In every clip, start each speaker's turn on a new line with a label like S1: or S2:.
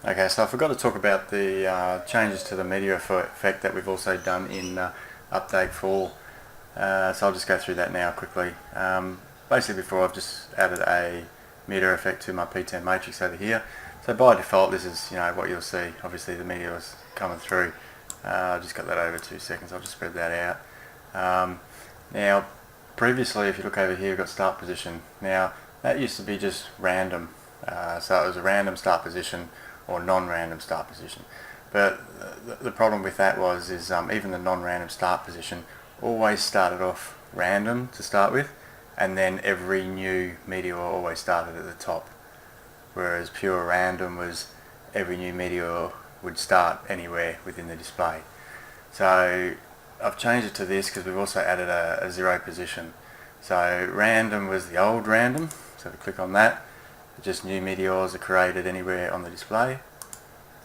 S1: Okay, so I forgot to talk about the changes to the Meteor Effect that we've also done in update 4. So I'll just go through that now quickly. Basically before I've just added a Meteor Effect to my P10 matrix over here. So by default this is what you'll see. Obviously the meteor's coming through. I just got that over 2 seconds, I'll just spread that out. Now previously if you look over here we've got start position. Now that used to be just random. So it was a random start position or non-random start position. But the problem with that was even the non-random start position always started off random to start with, and then every new meteor always started at the top. Whereas pure random was every new meteor would start anywhere within the display. So I've changed it to this because we've also added a zero position. So random was the old random, so if we click on that, just new meteors are created anywhere on the display.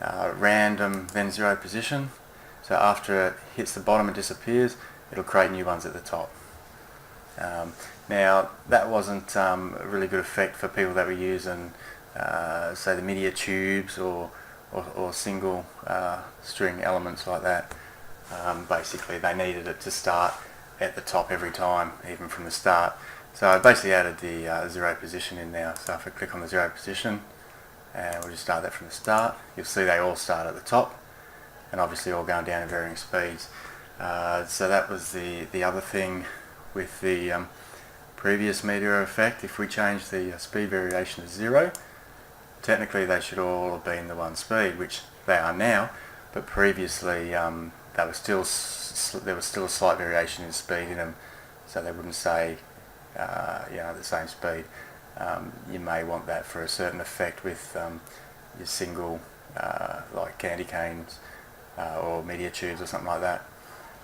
S1: Random, then zero position. So after it hits the bottom and disappears, it'll create new ones at the top. Now that wasn't a really good effect for people that were using say the meteor tubes or single string elements like that. Basically they needed it to start at the top every time, even from the start. So I basically added the zero position in now. So if I click on the zero position, and we'll just start that from the start, you'll see they all start at the top, and obviously all going down at varying speeds. So that was the other thing with the previous Meteor Effect. If we change the speed variation to 0, technically they should all have been the one speed, which they are now, but previously there was still a slight variation in speed in them, so they wouldn't say the same speed. You may want that for a certain effect with your single like candy canes or meteor tubes or something like that.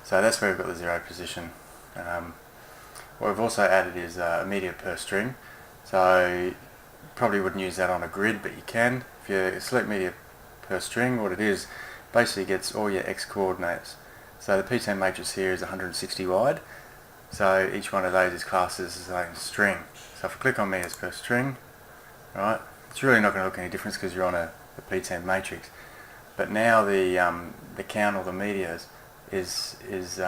S1: So that's where we've got the zero position. What we've also added is a meteor per string. So you probably wouldn't use that on a grid, but you can. If you select meteor per string, what it is, basically gets all your x coordinates. So the P10 matrix here is 160 wide. So each one of those is classed as its own string. So if I click on meters per string, right, it's really not going to look any different because you're on a P10 matrix. But now the count of the meteors is it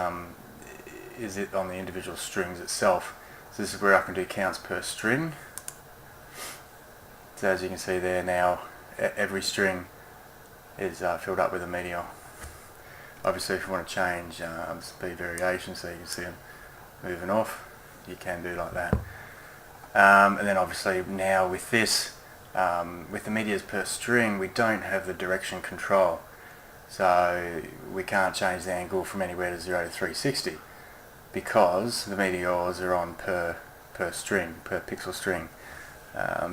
S1: on the individual strings itself. So this is where I can do counts per string. So as you can see there now, every string is filled up with a meteor. Obviously if you want to change speed variation so you can see them moving off, you can do like that. And then obviously now with this, with the meteors per string, we don't have the direction control. So we can't change the angle from anywhere to 0 to 360 because the meteors are on per string, per pixel string.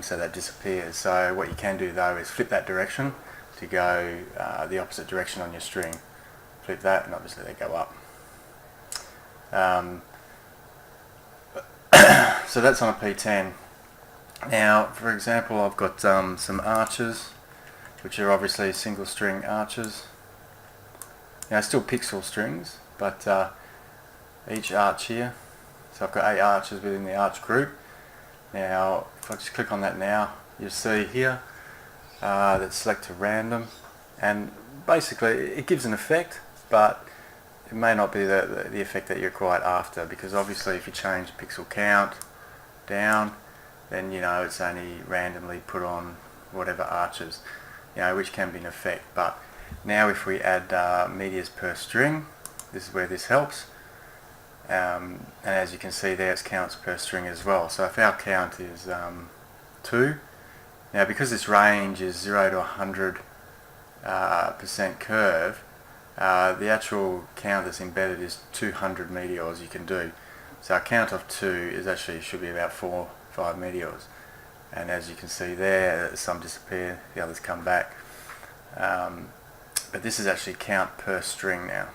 S1: So that disappears. So what you can do though is flip that direction to go the opposite direction on your string. Flip that and obviously they go up. So that's on a P10. Now for example I've got some arches which are obviously single string arches. Now still pixel strings, but each arch here, so I've got 8 arches within the arch group. Now if I just click on that now, you'll see here that select to random, and basically it gives an effect, but it may not be the effect that you're quite after, because obviously if you change pixel count down, then it's only randomly put on whatever arches, which can be an effect. But now if we add meteors per string, this is where this helps, and as you can see there, it's counts per string as well. So if our count is 2, now because this range is 0 to 100% curve, the actual count that's embedded is 200 meteors you can do. So a count of 2 is actually should be about 4 or 5 meteors, and as you can see there, some disappear, the others come back. But this is actually count per string now.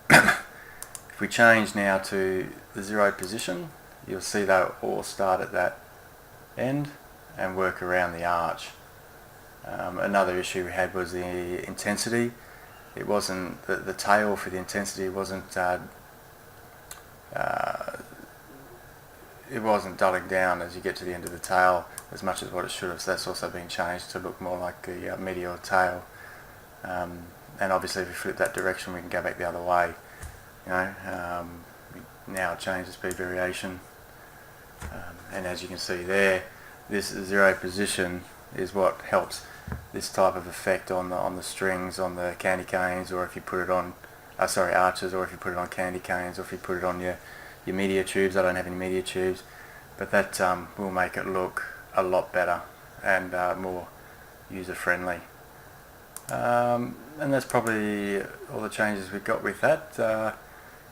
S1: If we change now to the zero position, you'll see they'll all start at that end and work around the arch. Another issue we had was the intensity. It wasn't the tail for the intensity wasn't it wasn't dulling down as you get to the end of the tail as much as what it should have, so that's also been changed to look more like the Meteor tail. And obviously if we flip that direction we can go back the other way, you know. Now change the speed variation, and as you can see there, this 0 position is what helps this type of effect on the strings, on the candy canes, or if you put it on arches, or if you put it on candy canes, or if you put it on your meteor tubes. I don't have any meteor tubes, but that will make it look a lot better and more user friendly. And that's probably all the changes we've got with that.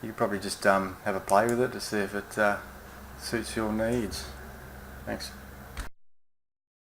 S1: You could probably just have a play with it to see if it suits your needs. Thanks.